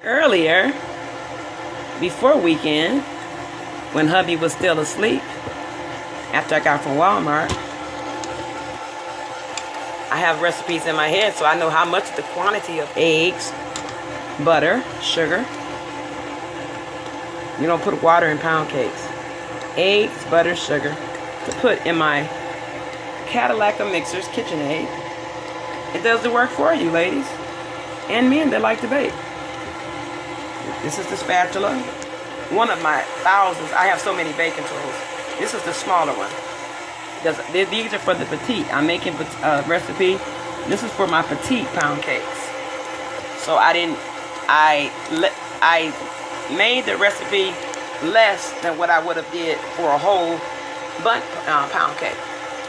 Earlier, before weekend, when hubby was still asleep, after I got from Walmart, I have recipes in my head so I know how much the quantity of eggs, butter, sugar. You don't put water in pound cakes. Eggs, butter, sugar to put in my Cadillac of Mixers KitchenAid. It does the work for you, ladies and men that like to bake. This is the spatula. One of my thousands. I have so many baking tools. This is the smaller one. These are for the petite. I'm making a recipe. This is for my petite pound cakes. So I made the recipe less than what I would have did for a whole pound cake,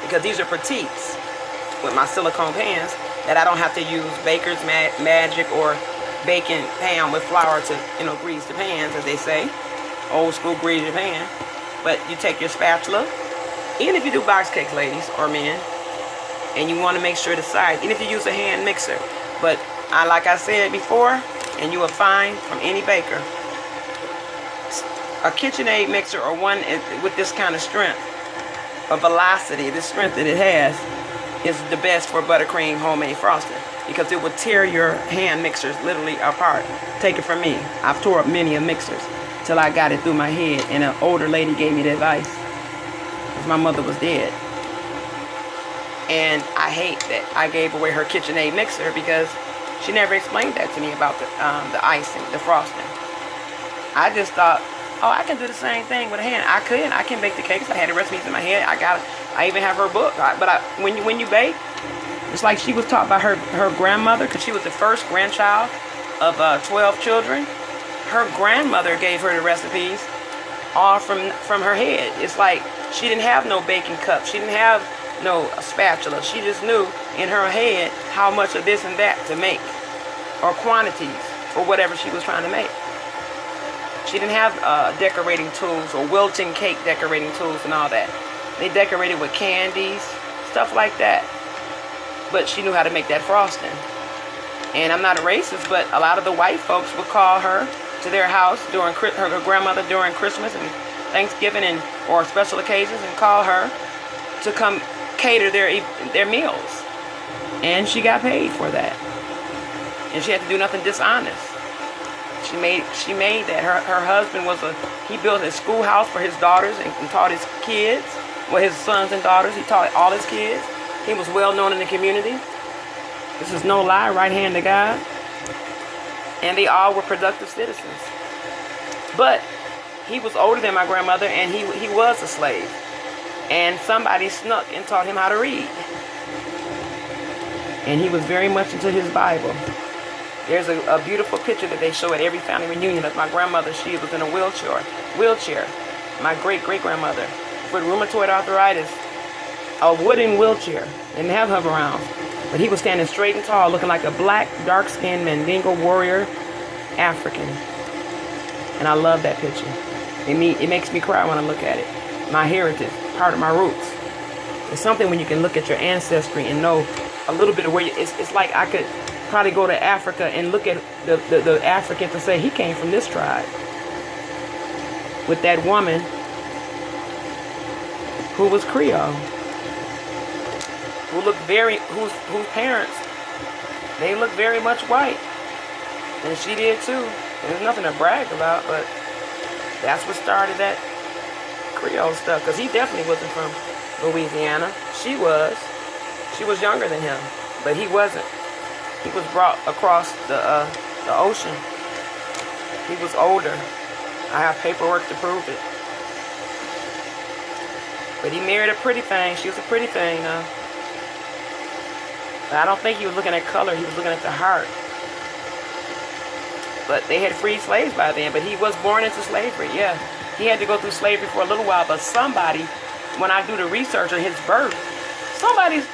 because these are petites with my silicone pans that I don't have to use baker's magic or baking pan with flour to, grease the pans, as they say. Old school grease your pan. But you take your spatula, even if you do box cakes, ladies or men, and you want to make sure the size, even if you use a hand mixer. But like I said before, and you will find from any baker, a KitchenAid mixer, or one with this kind of strength, a velocity, this strength that it has, is the best for buttercream homemade frosting, because it will tear your hand mixers literally apart. Take it from me. I've tore up many of mixers till I got it through my head, and an older lady gave me the advice, because my mother was dead. And I hate that I gave away her KitchenAid mixer, because she never explained that to me about the icing, the frosting. I just thought, oh, I can do the same thing with a hand. I can bake the cakes. I had the recipes in my head. I even have her book. When you bake, it's like she was taught by her grandmother, because she was the first grandchild of 12 children. Her grandmother gave her the recipes all from her head. It's like she didn't have no baking cup. She didn't have no spatula. She just knew in her head how much of this and that to make, or quantities for whatever she was trying to make. She didn't have decorating tools or wilting cake decorating tools and all that. They decorated with candies, stuff like that. But she knew how to make that frosting. And I'm not a racist, but a lot of the white folks would call her to their house during her grandmother during Christmas and Thanksgiving or special occasions, and call her to come cater their meals. And she got paid for that. And she had to do nothing dishonest. She made that. Her husband he built a schoolhouse for his daughters and taught his kids, his sons and daughters. He taught all his kids. He was well known in the community. This is no lie, right hand to God. And they all were productive citizens. But he was older than my grandmother, and he was a slave. And somebody snuck and taught him how to read. And he was very much into his Bible. There's a beautiful picture that they show at every family reunion of my grandmother. She was in a wheelchair. My great-great-grandmother with rheumatoid arthritis, a wooden wheelchair. Didn't have hover rounds. But he was standing straight and tall, looking like a black, dark-skinned Mandingo warrior African. And I love that picture. It makes me cry when I look at it. My heritage, part of my roots. It's something when you can look at your ancestry and know a little bit of where it's like I could probably go to Africa and look at the Africans and say, he came from this tribe. With that woman who was Creole, whose parents, they look very much white. And she did too. There's nothing to brag about, but that's what started that Creole stuff. Because he definitely wasn't from Louisiana. She was younger than him, but he wasn't. He was brought across the ocean. He was older. I have paperwork to prove it. But he married a pretty thing. She was a pretty thing, though. But I don't think he was looking at color. He was looking at the heart. But they had freed slaves by then. But he was born into slavery, yeah. He had to go through slavery for a little while. But somebody, when I do the research on his birth, somebody's